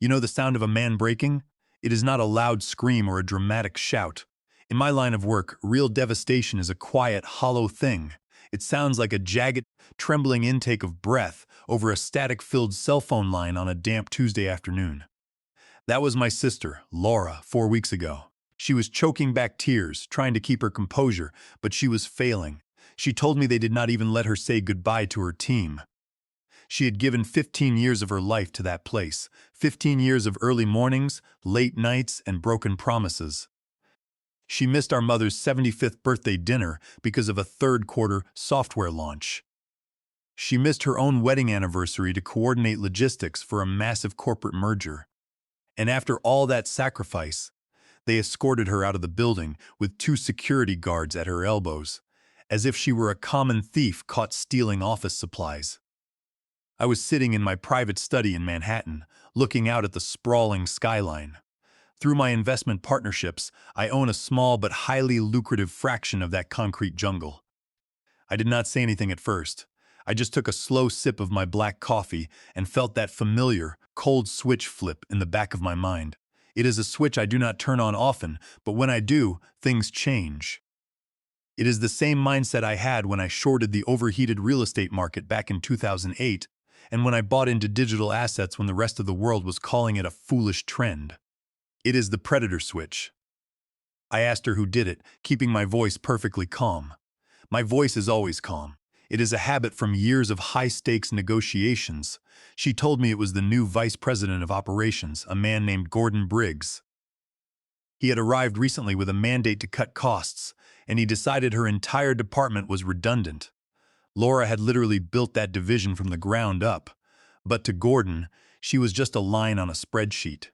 You know the sound of a man breaking? It is not a loud scream or a dramatic shout. In my line of work, real devastation is a quiet, hollow thing. It sounds like a jagged, trembling intake of breath over a static-filled cell phone line on a damp Tuesday afternoon. That was my sister, Laura, 4 weeks ago. She was choking back tears, trying to keep her composure, but she was failing. She told me they did not even let her say goodbye to her team. She had given 15 years of her life to that place, 15 years of early mornings, late nights, and broken promises. She missed our mother's 75th birthday dinner because of a third-quarter software launch. She missed her own wedding anniversary to coordinate logistics for a massive corporate merger. And after all that sacrifice, they escorted her out of the building with 2 security guards at her elbows, as if she were a common thief caught stealing office supplies. I was sitting in my private study in Manhattan, looking out at the sprawling skyline. Through my investment partnerships, I own a small but highly lucrative fraction of that concrete jungle. I did not say anything at first. I just took a slow sip of my black coffee and felt that familiar, cold switch flip in the back of my mind. It is a switch I do not turn on often, but when I do, things change. It is the same mindset I had when I shorted the overheated real estate market back in 2008, and when I bought into digital assets when the rest of the world was calling it a foolish trend. It is the predator switch. I asked her who did it, keeping my voice perfectly calm. My voice is always calm. It is a habit from years of high-stakes negotiations. She told me it was the new vice president of operations, a man named Gordon Briggs. He had arrived recently with a mandate to cut costs, and he decided her entire department was redundant. Laura had literally built that division from the ground up, but to Gordon, she was just a line on a spreadsheet.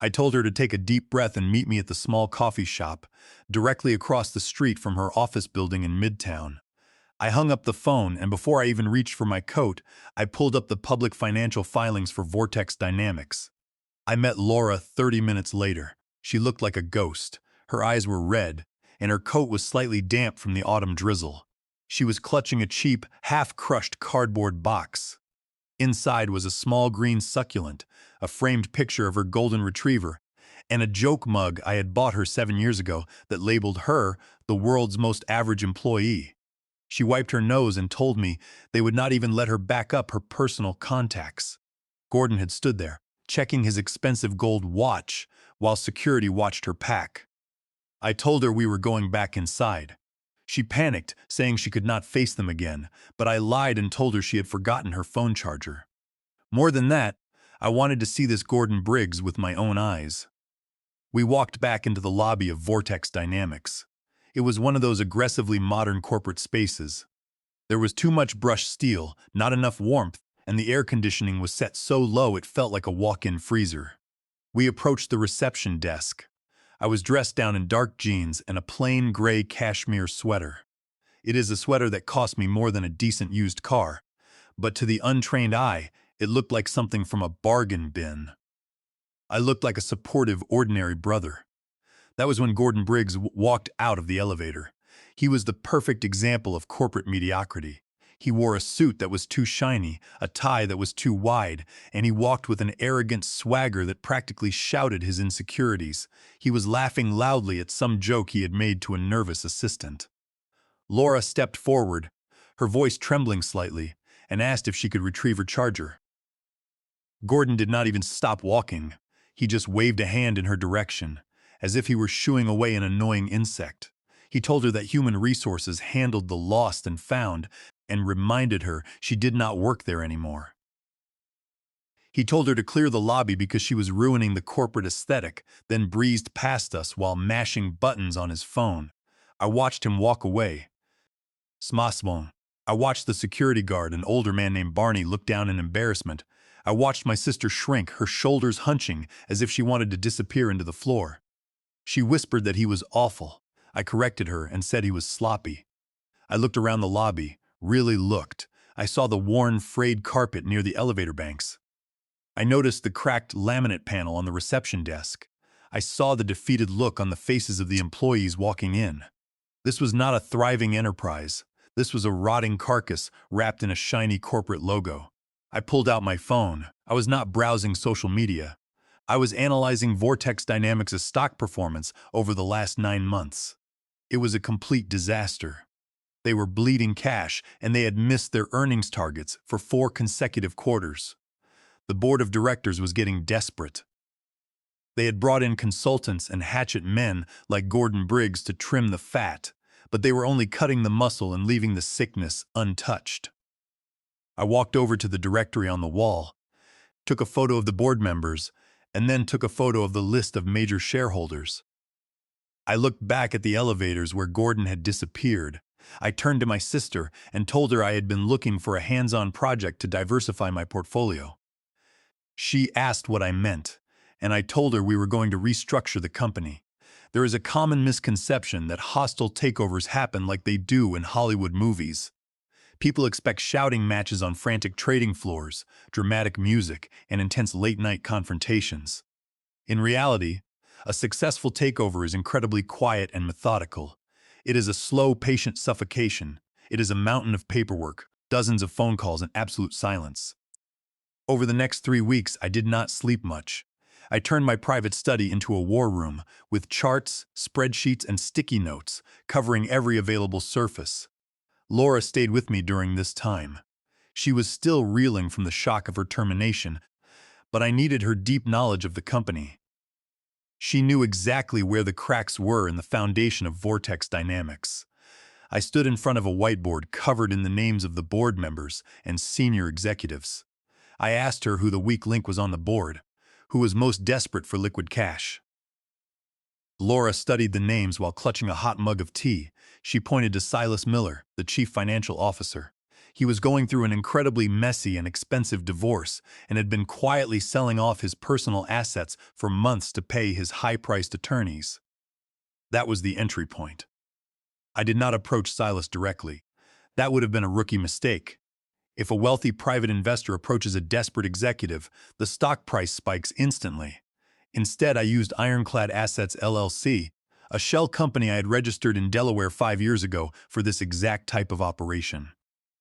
I told her to take a deep breath and meet me at the small coffee shop, directly across the street from her office building in Midtown. I hung up the phone, and before I even reached for my coat, I pulled up the public financial filings for Vortex Dynamics. I met Laura 30 minutes later. She looked like a ghost. Her eyes were red, and her coat was slightly damp from the autumn drizzle. She was clutching a cheap, half-crushed cardboard box. Inside was a small green succulent, a framed picture of her golden retriever, and a joke mug I had bought her 7 years ago that labeled her the world's most average employee. She wiped her nose and told me they would not even let her back up her personal contacts. Gordon had stood there, checking his expensive gold watch, while security watched her pack. I told her we were going back inside. She panicked, saying she could not face them again, but I lied and told her she had forgotten her phone charger. More than that, I wanted to see this Gordon Briggs with my own eyes. We walked back into the lobby of Vortex Dynamics. It was one of those aggressively modern corporate spaces. There was too much brushed steel, not enough warmth, and the air conditioning was set so low it felt like a walk-in freezer. We approached the reception desk. I was dressed down in dark jeans and a plain gray cashmere sweater. It is a sweater that cost me more than a decent used car, but to the untrained eye, it looked like something from a bargain bin. I looked like a supportive, ordinary brother. That was when Gordon Briggs walked out of the elevator. He was the perfect example of corporate mediocrity. He wore a suit that was too shiny, a tie that was too wide, and he walked with an arrogant swagger that practically shouted his insecurities. He was laughing loudly at some joke he had made to a nervous assistant. Laura stepped forward, her voice trembling slightly, and asked if she could retrieve her charger. Gordon did not even stop walking. He just waved a hand in her direction, as if he were shooing away an annoying insect. He told her that human resources handled the lost and found, and reminded her she did not work there anymore. He told her to clear the lobby because she was ruining the corporate aesthetic, then breezed past us while mashing buttons on his phone. I watched him walk away. Smasbon. I watched the security guard, an older man named Barney, look down in embarrassment. I watched my sister shrink, her shoulders hunching as if she wanted to disappear into the floor. She whispered that he was awful. I corrected her and said he was sloppy. I looked around the lobby, really looked. I saw the worn, frayed carpet near the elevator banks. I noticed the cracked laminate panel on the reception desk. I saw the defeated look on the faces of the employees walking in. This was not a thriving enterprise. This was a rotting carcass wrapped in a shiny corporate logo. I pulled out my phone. I was not browsing social media. I was analyzing Vortex Dynamics' stock performance over the last 9 months. It was a complete disaster. They were bleeding cash, and they had missed their earnings targets for 4 consecutive quarters. The board of directors was getting desperate. They had brought in consultants and hatchet men like Gordon Briggs to trim the fat, but they were only cutting the muscle and leaving the sickness untouched. I walked over to the directory on the wall, took a photo of the board members, and then took a photo of the list of major shareholders. I looked back at the elevators where Gordon had disappeared. I turned to my sister and told her I had been looking for a hands-on project to diversify my portfolio. She asked what I meant, and I told her we were going to restructure the company. There is a common misconception that hostile takeovers happen like they do in Hollywood movies. People expect shouting matches on frantic trading floors, dramatic music, and intense late-night confrontations. In reality, a successful takeover is incredibly quiet and methodical. It is a slow, patient suffocation. It is a mountain of paperwork, dozens of phone calls, and absolute silence. Over the next 3 weeks, I did not sleep much. I turned my private study into a war room, with charts, spreadsheets, and sticky notes covering every available surface. Laura stayed with me during this time. She was still reeling from the shock of her termination, but I needed her deep knowledge of the company. She knew exactly where the cracks were in the foundation of Vortex Dynamics. I stood in front of a whiteboard covered in the names of the board members and senior executives. I asked her who the weak link was on the board, who was most desperate for liquid cash. Laura studied the names while clutching a hot mug of tea. She pointed to Silas Miller, the chief financial officer. He was going through an incredibly messy and expensive divorce and had been quietly selling off his personal assets for months to pay his high-priced attorneys. That was the entry point. I did not approach Silas directly. That would have been a rookie mistake. If a wealthy private investor approaches a desperate executive, the stock price spikes instantly. Instead, I used Ironclad Assets LLC, a shell company I had registered in Delaware 5 years ago for this exact type of operation.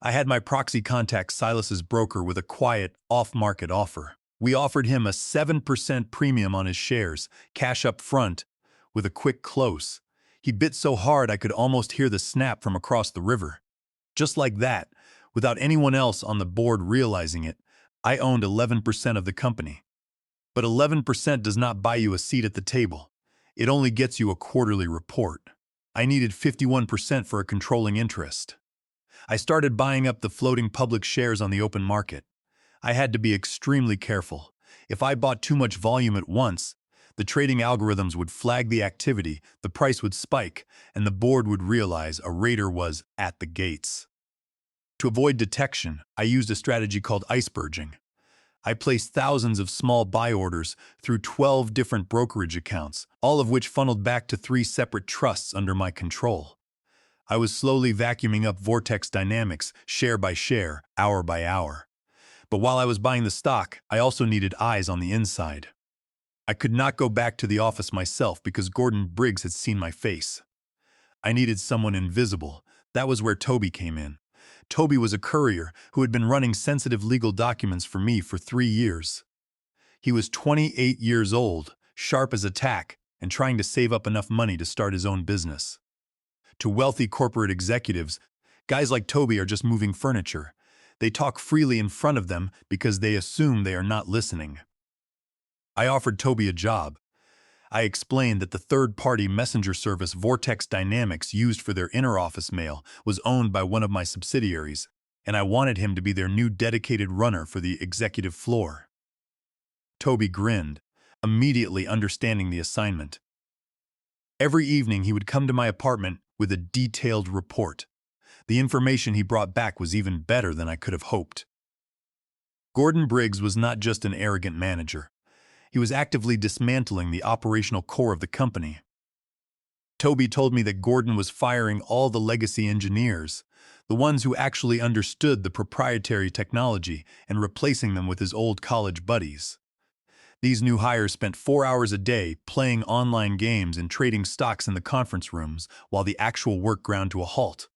I had my Proxy contact Silas's broker with a quiet, off-market offer. We offered him a 7% premium on his shares, cash up front, with a quick close. He bit so hard I could almost hear the snap from across the river. Just like that, without anyone else on the board realizing it, I owned 11% of the company. But 11% does not buy you a seat at the table. It only gets you a quarterly report. I needed 51% for a controlling interest. I started buying up the floating public shares on the open market. I had to be extremely careful. If I bought too much volume at once, the trading algorithms would flag the activity, the price would spike, and the board would realize a raider was at the gates. To avoid detection, I used a strategy called iceberging. I placed thousands of small buy orders through 12 different brokerage accounts, all of which funneled back to 3 separate trusts under my control. I was slowly vacuuming up Vortex Dynamics, share by share, hour by hour. But while I was buying the stock, I also needed eyes on the inside. I could not go back to the office myself because Gordon Briggs had seen my face. I needed someone invisible. That was where Toby came in. Toby was a courier who had been running sensitive legal documents for me for 3 years. He was 28 years old, sharp as a tack, and trying to save up enough money to start his own business. To wealthy corporate executives, guys like Toby are just moving furniture. They talk freely in front of them because they assume they are not listening. I offered Toby a job. I explained that the third-party messenger service Vortex Dynamics used for their inter-office mail was owned by one of my subsidiaries, and I wanted him to be their new dedicated runner for the executive floor. Toby grinned, immediately understanding the assignment. Every evening he would come to my apartment with a detailed report. The information he brought back was even better than I could have hoped. Gordon Briggs was not just an arrogant manager. He was actively dismantling the operational core of the company. Toby told me that Gordon was firing all the legacy engineers, the ones who actually understood the proprietary technology, and replacing them with his old college buddies. These new hires spent 4 hours a day playing online games and trading stocks in the conference rooms while the actual work ground to a halt.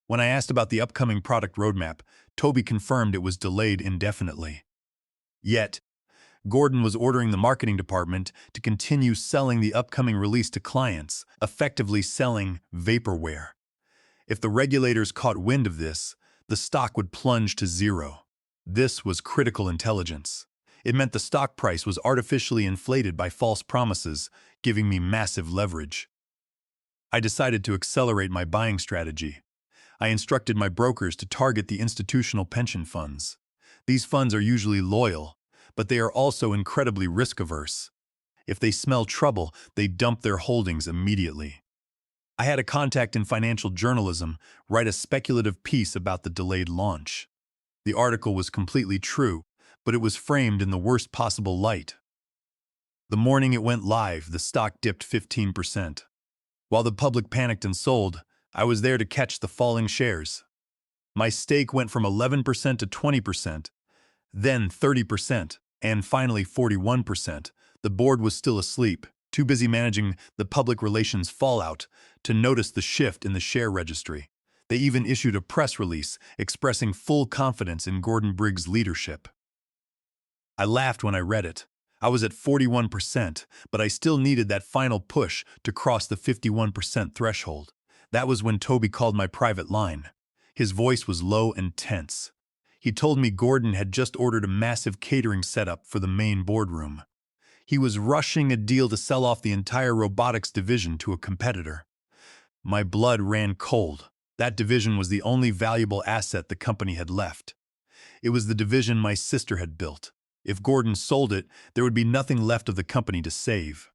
When I asked about the upcoming product roadmap, Toby confirmed it was delayed indefinitely. Yet, Gordon was ordering the marketing department to continue selling the upcoming release to clients, effectively selling vaporware. If the regulators caught wind of this, the stock would plunge to zero. This was critical intelligence. It meant the stock price was artificially inflated by false promises, giving me massive leverage. I decided to accelerate my buying strategy. I instructed my brokers to target the institutional pension funds. These funds are usually loyal, but they are also incredibly risk-averse. If they smell trouble, they dump their holdings immediately. I had a contact in financial journalism write a speculative piece about the delayed launch. The article was completely true, but it was framed in the worst possible light. The morning it went live, the stock dipped 15%. While the public panicked and sold, I was there to catch the falling shares. My stake went from 11% to 20%, then 30%, and finally 41%. The board was still asleep, too busy managing the public relations fallout to notice the shift in the share registry. They even issued a press release expressing full confidence in Gordon Briggs' leadership. I laughed when I read it. I was at 41%, but I still needed that final push to cross the 51% threshold. That was when Toby called my private line. His voice was low and tense. He told me Gordon had just ordered a massive catering setup for the main boardroom. He was rushing a deal to sell off the entire robotics division to a competitor. My blood ran cold. That division was the only valuable asset the company had left. It was the division my sister had built. If Gordon sold it, there would be nothing left of the company to save.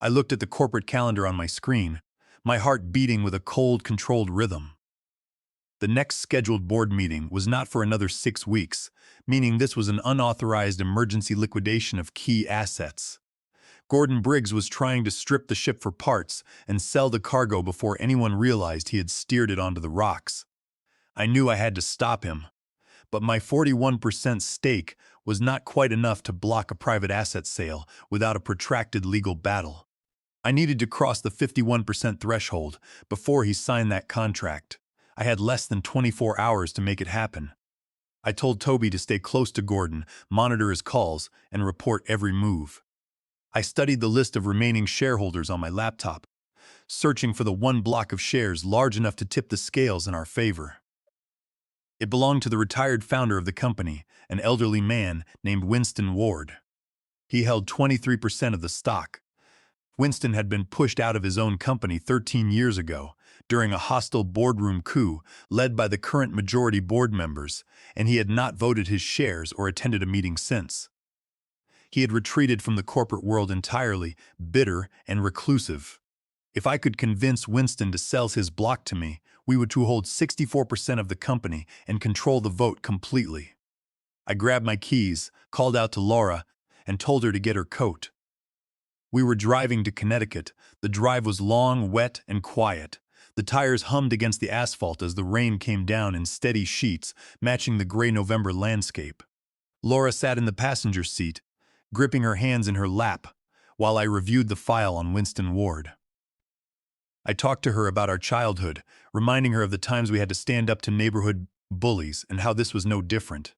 I looked at the corporate calendar on my screen, my heart beating with a cold, controlled rhythm. The next scheduled board meeting was not for another 6 weeks, meaning this was an unauthorized emergency liquidation of key assets. Gordon Briggs was trying to strip the ship for parts and sell the cargo before anyone realized he had steered it onto the rocks. I knew I had to stop him, but my 41% stake was not quite enough to block a private asset sale without a protracted legal battle. I needed to cross the 51% threshold before he signed that contract. I had less than 24 hours to make it happen. I told Toby to stay close to Gordon, monitor his calls, and report every move. I studied the list of remaining shareholders on my laptop, searching for the one block of shares large enough to tip the scales in our favor. It belonged to the retired founder of the company, an elderly man named Winston Ward. He held 23% of the stock. Winston had been pushed out of his own company 13 years ago during a hostile boardroom coup led by the current majority board members, and he had not voted his shares or attended a meeting since. He had retreated from the corporate world entirely, bitter and reclusive. If I could convince Winston to sell his block to me, we would to hold 64% of the company and control the vote completely. I grabbed my keys, called out to Laura, and told her to get her coat. We were driving to Connecticut. The drive was long, wet, and quiet. The tires hummed against the asphalt as the rain came down in steady sheets, matching the gray November landscape. Laura sat in the passenger seat, gripping her hands in her lap, while I reviewed the file on Winston Ward. I talked to her about our childhood, reminding her of the times we had to stand up to neighborhood bullies and how this was no different.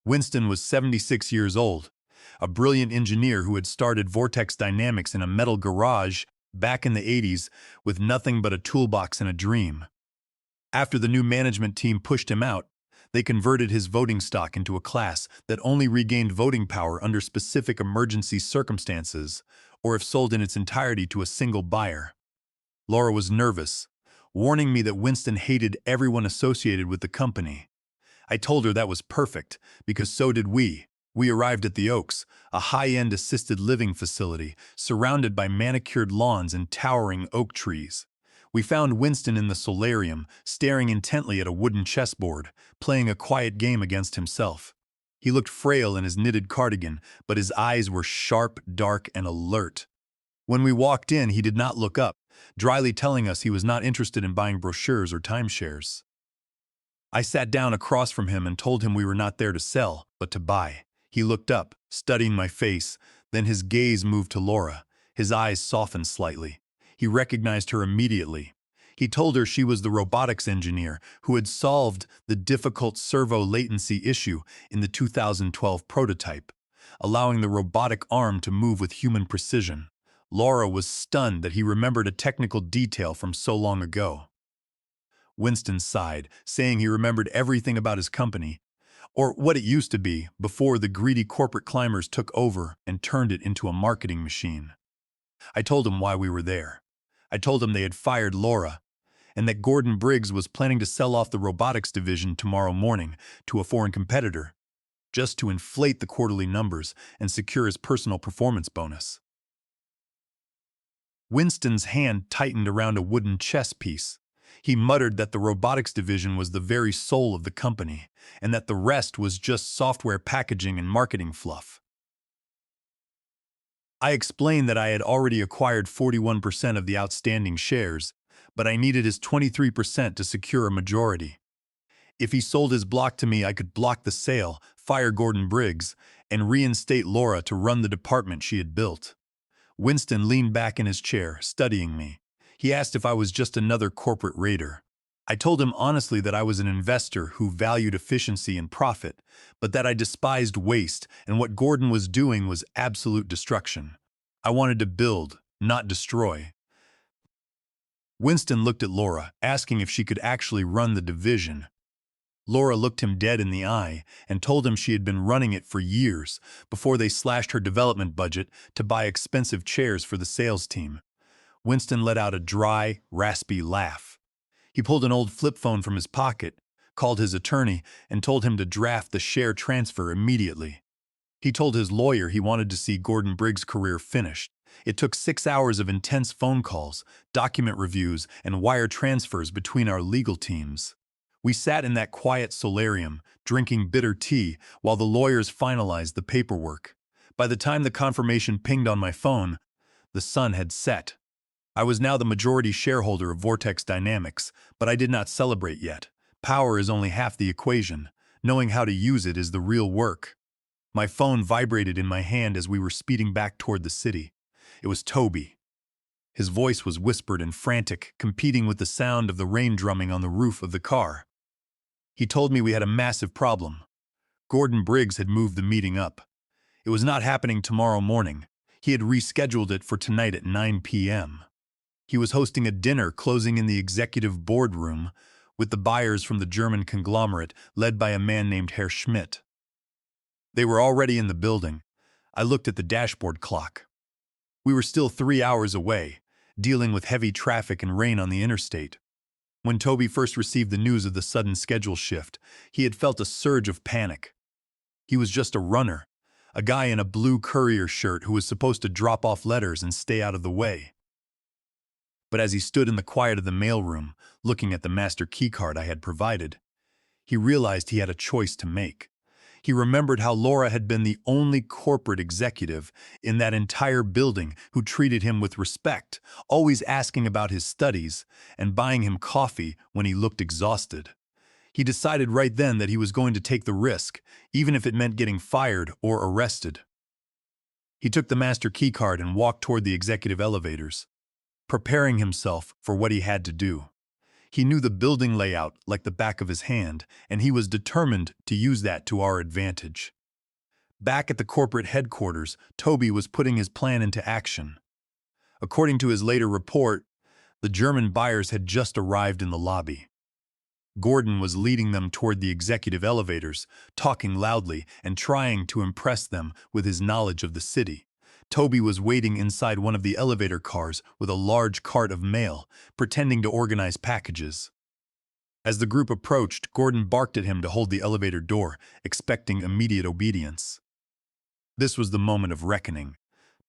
Winston was 76 years old, a brilliant engineer who had started Vortex Dynamics in a metal garage back in the 80s with nothing but a toolbox and a dream. After the new management team pushed him out, they converted his voting stock into a class that only regained voting power under specific emergency circumstances or if sold in its entirety to a single buyer. Laura was nervous, warning me that Winston hated everyone associated with the company. I told her that was perfect, because so did we. We arrived at the Oaks, a high-end assisted living facility surrounded by manicured lawns and towering oak trees. We found Winston in the solarium, staring intently at a wooden chessboard, playing a quiet game against himself. He looked frail in his knitted cardigan, but his eyes were sharp, dark, and alert. When we walked in, he did not look up, dryly telling us he was not interested in buying brochures or timeshares. I sat down across from him and told him we were not there to sell, but to buy. He looked up, studying my face, then his gaze moved to Laura. His eyes softened slightly. He recognized her immediately. He told her she was the robotics engineer who had solved the difficult servo latency issue in the 2012 prototype, allowing the robotic arm to move with human precision. Laura was stunned that he remembered a technical detail from so long ago. Winston sighed, saying he remembered everything about his company, or what it used to be before the greedy corporate climbers took over and turned it into a marketing machine. I told him why we were there. I told him they had fired Laura, and that Gordon Briggs was planning to sell off the robotics division tomorrow morning to a foreign competitor, just to inflate the quarterly numbers and secure his personal performance bonus. Winston's hand tightened around a wooden chess piece. He muttered that the robotics division was the very soul of the company, and that the rest was just software packaging and marketing fluff. I explained that I had already acquired 41% of the outstanding shares, but I needed his 23% to secure a majority. If he sold his block to me, I could block the sale, fire Gordon Briggs, and reinstate Laura to run the department she had built. Winston leaned back in his chair, studying me. He asked if I was just another corporate raider. I told him honestly that I was an investor who valued efficiency and profit, but that I despised waste, and what Gordon was doing was absolute destruction. I wanted to build, not destroy. Winston looked at Laura, asking if she could actually run the division. Laura looked him dead in the eye and told him she had been running it for years before they slashed her development budget to buy expensive chairs for the sales team. Winston let out a dry, raspy laugh. He pulled an old flip phone from his pocket, called his attorney, and told him to draft the share transfer immediately. He told his lawyer he wanted to see Gordon Briggs' career finished. It took 6 hours of intense phone calls, document reviews, and wire transfers between our legal teams. We sat in that quiet solarium, drinking bitter tea, while the lawyers finalized the paperwork. By the time the confirmation pinged on my phone, the sun had set. I was now the majority shareholder of Vortex Dynamics, but I did not celebrate yet. Power is only half the equation. Knowing how to use it is the real work. My phone vibrated in my hand as we were speeding back toward the city. It was Toby. His voice was whispered and frantic, competing with the sound of the rain drumming on the roof of the car. He told me we had a massive problem. Gordon Briggs had moved the meeting up. It was not happening tomorrow morning. He had rescheduled it for tonight at 9 p.m. He was hosting a dinner closing in the executive boardroom with the buyers from the German conglomerate led by a man named Herr Schmidt. They were already in the building. I looked at the dashboard clock. We were still 3 hours away, dealing with heavy traffic and rain on the interstate. When Toby first received the news of the sudden schedule shift, he had felt a surge of panic. He was just a runner, a guy in a blue courier shirt who was supposed to drop off letters and stay out of the way. But as he stood in the quiet of the mailroom, looking at the master keycard I had provided, he realized he had a choice to make. He remembered how Laura had been the only corporate executive in that entire building who treated him with respect, always asking about his studies and buying him coffee when he looked exhausted. He decided right then that he was going to take the risk, even if it meant getting fired or arrested. He took the master keycard and walked toward the executive elevators, preparing himself for what he had to do. He knew the building layout like the back of his hand, and he was determined to use that to our advantage. Back at the corporate headquarters, Toby was putting his plan into action. According to his later report, the German buyers had just arrived in the lobby. Gordon was leading them toward the executive elevators, talking loudly and trying to impress them with his knowledge of the city. Toby was waiting inside one of the elevator cars with a large cart of mail, pretending to organize packages. As the group approached, Gordon barked at him to hold the elevator door, expecting immediate obedience. This was the moment of reckoning.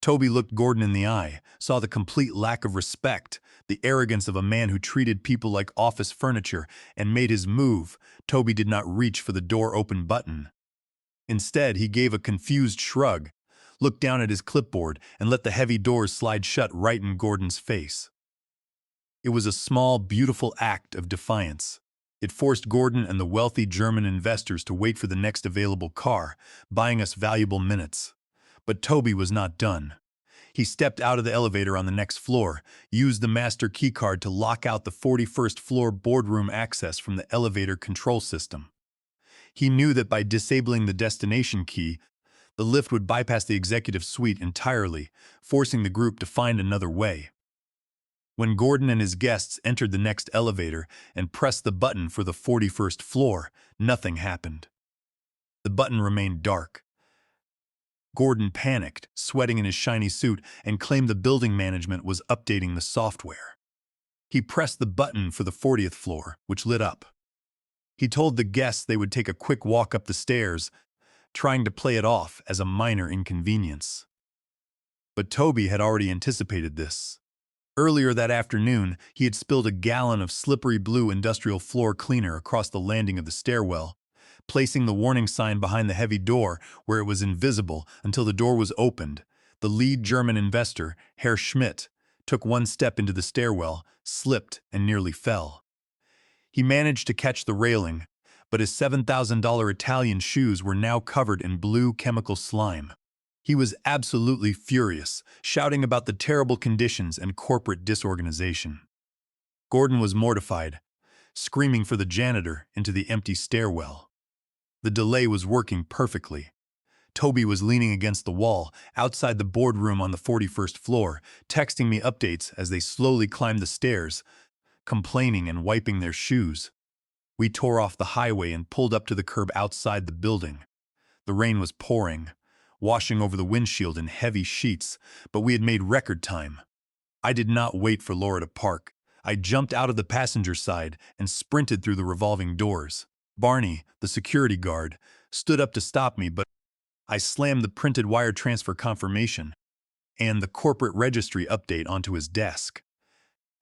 Toby looked Gordon in the eye, saw the complete lack of respect, the arrogance of a man who treated people like office furniture, and made his move. Toby did not reach for the door open button. Instead, he gave a confused shrug, looked down at his clipboard, and let the heavy doors slide shut right in Gordon's face. It was a small, beautiful act of defiance. It forced Gordon and the wealthy German investors to wait for the next available car, buying us valuable minutes. But Toby was not done. He stepped out of the elevator on the next floor, used the master keycard to lock out the 41st floor boardroom access from the elevator control system. He knew that by disabling the destination key, the lift would bypass the executive suite entirely, forcing the group to find another way. When Gordon and his guests entered the next elevator and pressed the button for the 41st floor, nothing happened. The button remained dark. Gordon panicked, sweating in his shiny suit, and claimed the building management was updating the software. He pressed the button for the 40th floor, which lit up. He told the guests they would take a quick walk up the stairs, trying to play it off as a minor inconvenience. But Toby had already anticipated this. Earlier that afternoon, he had spilled a gallon of slippery blue industrial floor cleaner across the landing of the stairwell, placing the warning sign behind the heavy door where it was invisible until the door was opened. The lead German investor, Herr Schmidt, took one step into the stairwell, slipped, and nearly fell. He managed to catch the railing, but his $7,000 Italian shoes were now covered in blue chemical slime. He was absolutely furious, shouting about the terrible conditions and corporate disorganization. Gordon was mortified, screaming for the janitor into the empty stairwell. The delay was working perfectly. Toby was leaning against the wall, outside the boardroom on the 41st floor, texting me updates as they slowly climbed the stairs, complaining and wiping their shoes. We tore off the highway and pulled up to the curb outside the building. The rain was pouring, washing over the windshield in heavy sheets, but we had made record time. I did not wait for Laura to park. I jumped out of the passenger side and sprinted through the revolving doors. Barney, the security guard, stood up to stop me, but I slammed the printed wire transfer confirmation and the corporate registry update onto his desk.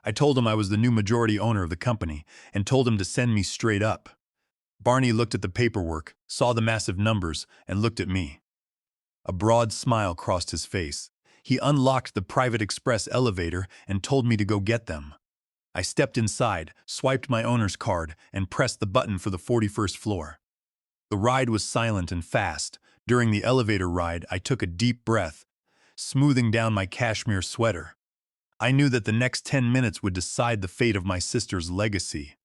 I told him I was the new majority owner of the company and told him to send me straight up. Barney looked at the paperwork, saw the massive numbers, and looked at me. A broad smile crossed his face. He unlocked the private express elevator and told me to go get them. I stepped inside, swiped my owner's card, and pressed the button for the 41st floor. The ride was silent and fast. During the elevator ride, I took a deep breath, smoothing down my cashmere sweater. I knew that the next 10 minutes would decide the fate of my sister's legacy.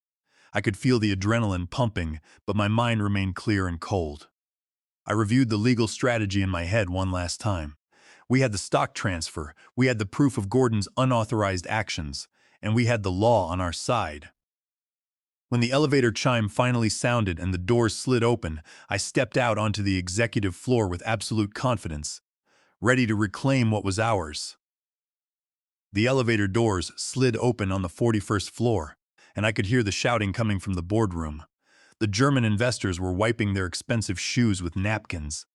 I could feel the adrenaline pumping, but my mind remained clear and cold. I reviewed the legal strategy in my head one last time. We had the stock transfer, we had the proof of Gordon's unauthorized actions, and we had the law on our side. When the elevator chime finally sounded and the doors slid open, I stepped out onto the executive floor with absolute confidence, ready to reclaim what was ours. The elevator doors slid open on the 41st floor, and I could hear the shouting coming from the boardroom. The German investors were wiping their expensive shoes with napkins,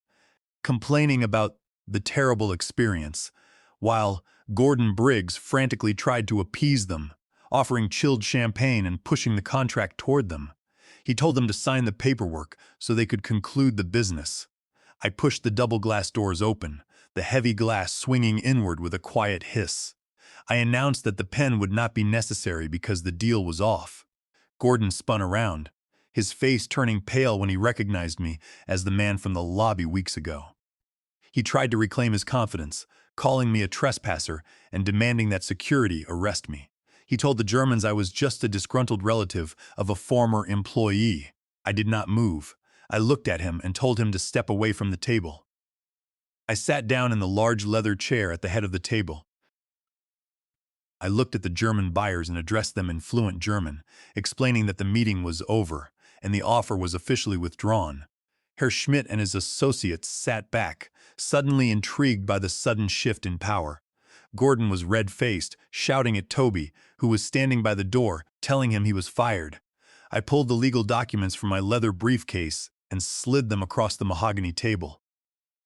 complaining about the terrible experience, while Gordon Briggs frantically tried to appease them, offering chilled champagne and pushing the contract toward them. He told them to sign the paperwork so they could conclude the business. I pushed the double glass doors open, the heavy glass swinging inward with a quiet hiss. I announced that the pen would not be necessary because the deal was off. Gordon spun around, his face turning pale when he recognized me as the man from the lobby weeks ago. He tried to reclaim his confidence, calling me a trespasser and demanding that security arrest me. He told the Germans I was just a disgruntled relative of a former employee. I did not move. I looked at him and told him to step away from the table. I sat down in the large leather chair at the head of the table. I looked at the German buyers and addressed them in fluent German, explaining that the meeting was over and the offer was officially withdrawn. Herr Schmidt and his associates sat back, suddenly intrigued by the sudden shift in power. Gordon was red-faced, shouting at Toby, who was standing by the door, telling him he was fired. I pulled the legal documents from my leather briefcase and slid them across the mahogany table.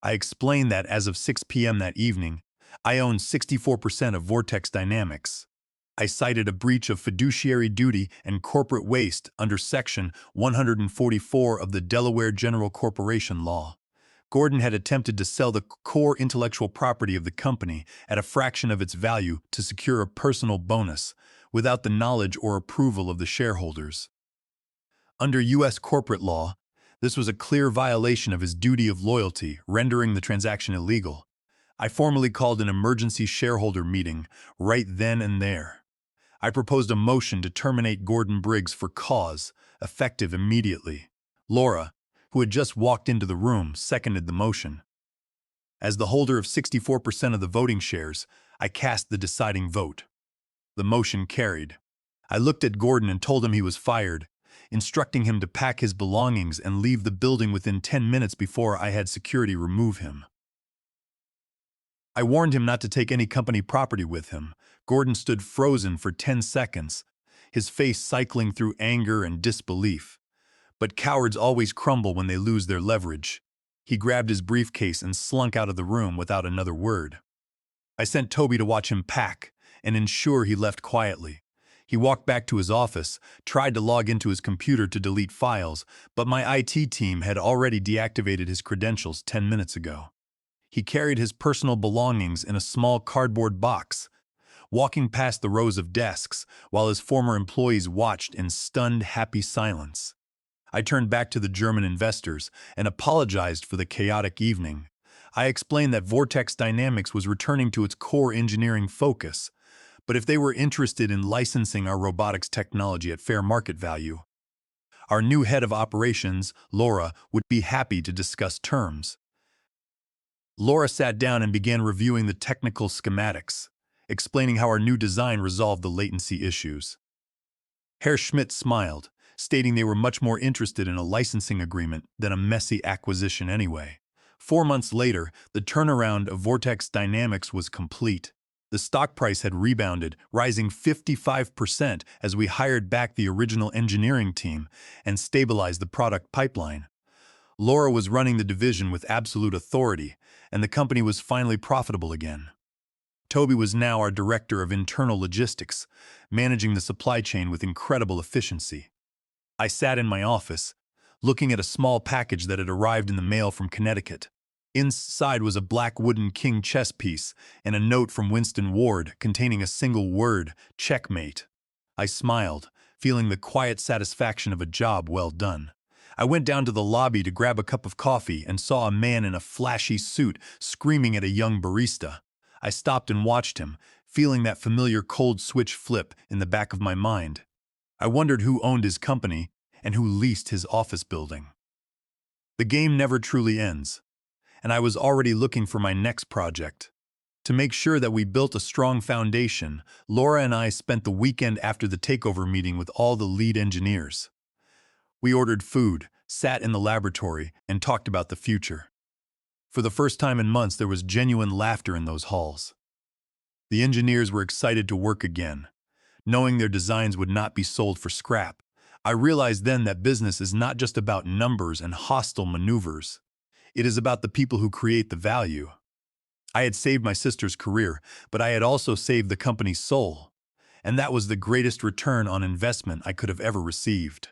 I explained that as of 6 p.m. that evening, I owned 64% of Vortex Dynamics. I cited a breach of fiduciary duty and corporate waste under Section 144 of the Delaware General Corporation Law. Gordon had attempted to sell the core intellectual property of the company at a fraction of its value to secure a personal bonus, without the knowledge or approval of the shareholders. Under U.S. corporate law, this was a clear violation of his duty of loyalty, rendering the transaction illegal. I formally called an emergency shareholder meeting right then and there. I proposed a motion to terminate Gordon Briggs for cause, effective immediately. Laura, who had just walked into the room, seconded the motion. As the holder of 64% of the voting shares, I cast the deciding vote. The motion carried. I looked at Gordon and told him he was fired, instructing him to pack his belongings and leave the building within 10 minutes before I had security remove him. I warned him not to take any company property with him. Gordon stood frozen for 10 seconds, his face cycling through anger and disbelief. But cowards always crumble when they lose their leverage. He grabbed his briefcase and slunk out of the room without another word. I sent Toby to watch him pack and ensure he left quietly. He walked back to his office, tried to log into his computer to delete files, but my IT team had already deactivated his credentials 10 minutes ago. He carried his personal belongings in a small cardboard box, walking past the rows of desks while his former employees watched in stunned, happy silence. I turned back to the German investors and apologized for the chaotic evening. I explained that Vortex Dynamics was returning to its core engineering focus, but if they were interested in licensing our robotics technology at fair market value, our new head of operations, Laura, would be happy to discuss terms. Laura sat down and began reviewing the technical schematics, explaining how our new design resolved the latency issues. Herr Schmidt smiled, stating they were much more interested in a licensing agreement than a messy acquisition anyway. 4 months later, the turnaround of Vortex Dynamics was complete. The stock price had rebounded, rising 55% as we hired back the original engineering team and stabilized the product pipeline. Laura was running the division with absolute authority, and the company was finally profitable again. Toby was now our director of internal logistics, managing the supply chain with incredible efficiency. I sat in my office, looking at a small package that had arrived in the mail from Connecticut. Inside was a black wooden king chess piece and a note from Winston Ward containing a single word, checkmate. I smiled, feeling the quiet satisfaction of a job well done. I went down to the lobby to grab a cup of coffee and saw a man in a flashy suit screaming at a young barista. I stopped and watched him, feeling that familiar cold switch flip in the back of my mind. I wondered who owned his company and who leased his office building. The game never truly ends, and I was already looking for my next project. To make sure that we built a strong foundation, Laura and I spent the weekend after the takeover meeting with all the lead engineers. We ordered food, sat in the laboratory, and talked about the future. For the first time in months, there was genuine laughter in those halls. The engineers were excited to work again, knowing their designs would not be sold for scrap. I realized then that business is not just about numbers and hostile maneuvers. It is about the people who create the value. I had saved my sister's career, but I had also saved the company's soul, and that was the greatest return on investment I could have ever received.